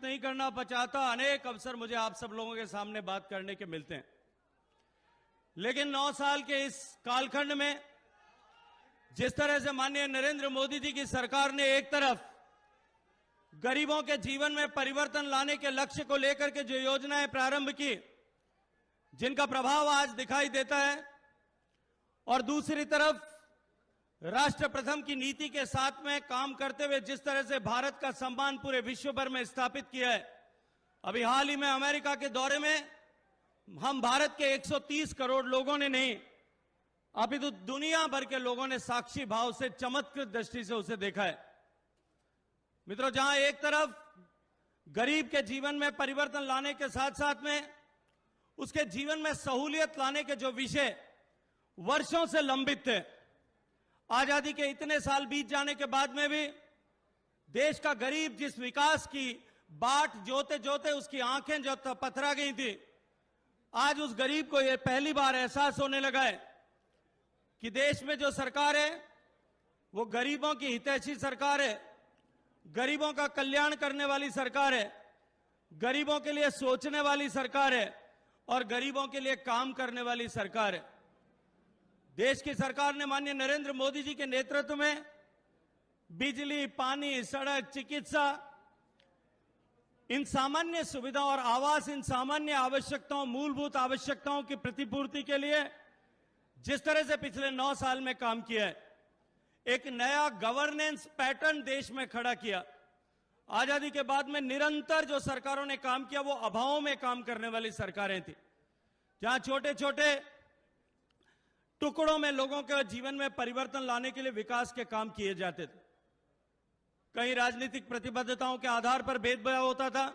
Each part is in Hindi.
नहीं करना चाहता। अनेक अवसर मुझे आप सब लोगों के सामने बात करने के मिलते हैं, लेकिन 9 साल के इस कालखंड में जिस तरह से माननीय नरेंद्र मोदी जी की सरकार ने एक तरफ गरीबों के जीवन में परिवर्तन लाने के लक्ष्य को लेकर के जो योजनाएं प्रारंभ की, जिनका प्रभाव आज दिखाई देता है, और दूसरी तरफ राष्ट्र प्रथम की नीति के साथ में काम करते हुए जिस तरह से भारत का सम्मान पूरे विश्व भर में स्थापित किया है। अभी हाल ही में अमेरिका के दौरे में हम भारत के 130 करोड़ लोगों ने नहीं, अपितु दुनिया भर के लोगों ने साक्षी भाव से, चमत्कृत दृष्टि से उसे देखा है। मित्रों, जहां एक तरफ गरीब के जीवन में परिवर्तन लाने के साथ साथ में उसके जीवन में सहूलियत लाने के जो विषय वर्षों से लंबित थे, आजादी के इतने साल बीत जाने के बाद में भी देश का गरीब जिस विकास की बाट जोते जोते उसकी आंखें जो पथरा गई थी, आज उस गरीब को यह पहली बार एहसास होने लगा है कि देश में जो सरकार है वो गरीबों की हितैषी सरकार है, गरीबों का कल्याण करने वाली सरकार है, गरीबों के लिए सोचने वाली सरकार है और गरीबों के लिए काम करने वाली सरकार है। देश की सरकार ने माननीय नरेंद्र मोदी जी के नेतृत्व में बिजली, पानी, सड़क, चिकित्सा, इन सामान्य सुविधाओं और आवास, इन सामान्य आवश्यकताओं, मूलभूत आवश्यकताओं की प्रतिपूर्ति के लिए जिस तरह से पिछले 9 साल में काम किया है, एक नया गवर्नेंस पैटर्न देश में खड़ा किया। आजादी के बाद में निरंतर जो सरकारों ने काम किया वो अभावों में काम करने वाली सरकारें थी, जहां छोटे छोटे टुकड़ों में लोगों के जीवन में परिवर्तन लाने के लिए विकास के काम किए जाते थे। कहीं राजनीतिक प्रतिबद्धताओं के आधार पर भेदभाव होता था,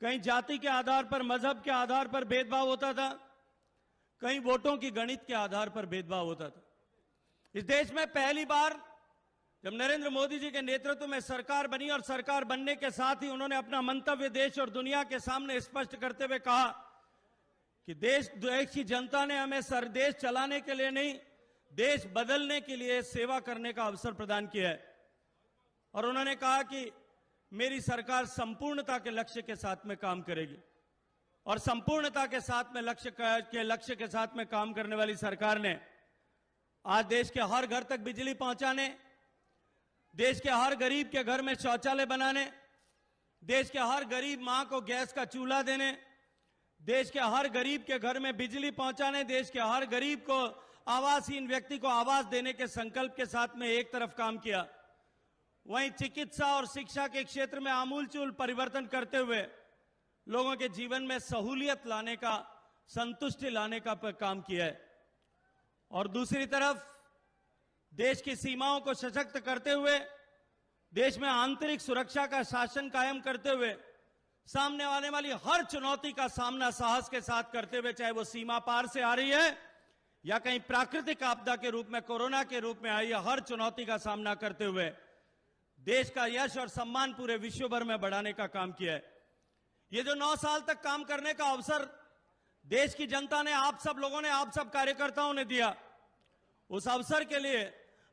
कहीं जाति के आधार पर, मजहब के आधार पर भेदभाव होता था, कहीं वोटों की गणित के आधार पर भेदभाव होता था। इस देश में पहली बार जब नरेंद्र मोदी जी के नेतृत्व में सरकार बनी और सरकार बनने के साथ ही उन्होंने अपना मंतव्य देश और दुनिया के सामने स्पष्ट करते हुए कहा कि देश की जनता ने हमें देश चलाने के लिए नहीं, देश बदलने के लिए सेवा करने का अवसर प्रदान किया है। और उन्होंने कहा कि मेरी सरकार संपूर्णता के लक्ष्य के साथ में काम करेगी, और संपूर्णता के साथ में लक्ष्य के साथ में काम करने वाली सरकार ने आज देश के हर घर तक बिजली पहुंचाने, देश के हर गरीब के घर में शौचालय बनाने, देश के हर गरीब मां को गैस का चूल्हा देने, देश के हर गरीब के घर में बिजली पहुंचाने, देश के हर गरीब को, आवासहीन व्यक्ति को आवास देने के संकल्प के साथ में एक तरफ काम किया, वहीं चिकित्सा और शिक्षा के क्षेत्र में आमूलचूल परिवर्तन करते हुए लोगों के जीवन में सहूलियत लाने का, संतुष्टि लाने का काम किया है। और दूसरी तरफ देश की सीमाओं को सशक्त करते हुए, देश में आंतरिक सुरक्षा का शासन कायम करते हुए, सामने आने वाली हर चुनौती का सामना साहस के साथ करते हुए, चाहे वो सीमा पार से आ रही है या कहीं प्राकृतिक आपदा के रूप में, कोरोना के रूप में आई है, हर चुनौती का सामना करते हुए देश का यश और सम्मान पूरे विश्व भर में बढ़ाने का काम किया है। ये जो 9 साल तक काम करने का अवसर देश की जनता ने, आप सब लोगों ने, आप सब कार्यकर्ताओं ने दिया, उस अवसर के लिए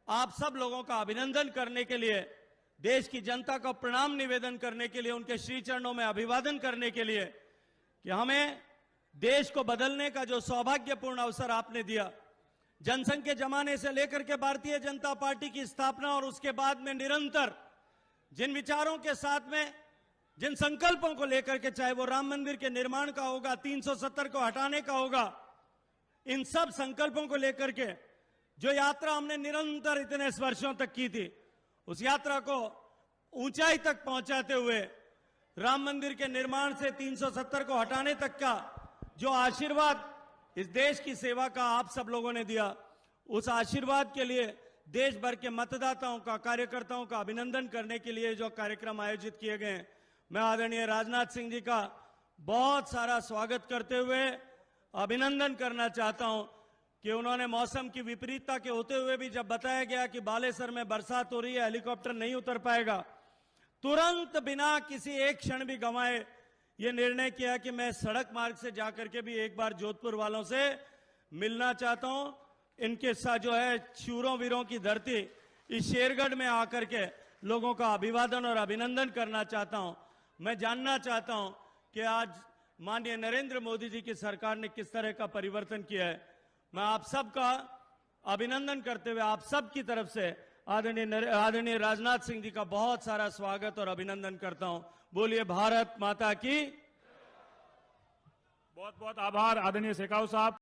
आप सब लोगों का अभिनंदन करने के लिए, देश की जनता को प्रणाम निवेदन करने के लिए, उनके श्री चरणों में अभिवादन करने के लिए कि हमें देश को बदलने का जो सौभाग्यपूर्ण अवसर आपने दिया, जनसंघ के जमाने से लेकर के भारतीय जनता पार्टी की स्थापना और उसके बाद में निरंतर जिन विचारों के साथ में, जिन संकल्पों को लेकर के, चाहे वो राम मंदिर के निर्माण का होगा, 370 को हटाने का होगा, इन सब संकल्पों को लेकर के जो यात्रा हमने निरंतर इतने वर्षों तक की थी, उस यात्रा को ऊंचाई तक पहुंचाते हुए राम मंदिर के निर्माण से 370 को हटाने तक का जो आशीर्वाद इस देश की सेवा का आप सब लोगों ने दिया, उस आशीर्वाद के लिए देश भर के मतदाताओं का, कार्यकर्ताओं का अभिनंदन करने के लिए जो कार्यक्रम आयोजित किए गए हैं, मैं आदरणीय राजनाथ सिंह जी का बहुत सारा स्वागत करते हुए अभिनंदन करना चाहता हूं कि उन्होंने मौसम की विपरीतता के होते हुए भी जब बताया गया कि बालेसर में बरसात हो रही है, हेलीकॉप्टर नहीं उतर पाएगा, तुरंत बिना किसी एक क्षण भी गंवाए ये निर्णय किया कि मैं सड़क मार्ग से जाकर के भी एक बार जोधपुर वालों से मिलना चाहता हूं। इनके साथ जो है शूरों वीरों की धरती इस शेरगढ़ में आकर के लोगों का अभिवादन और अभिनंदन करना चाहता हूं। मैं जानना चाहता हूं कि आज माननीय नरेंद्र मोदी जी की सरकार ने किस तरह का परिवर्तन किया है। मैं आप सबका अभिनंदन करते हुए आप सब की तरफ से आदरणीय राजनाथ सिंह जी का बहुत सारा स्वागत और अभिनंदन करता हूं। बोलिए भारत माता की। बहुत बहुत आभार आदरणीय शेखावत साहब।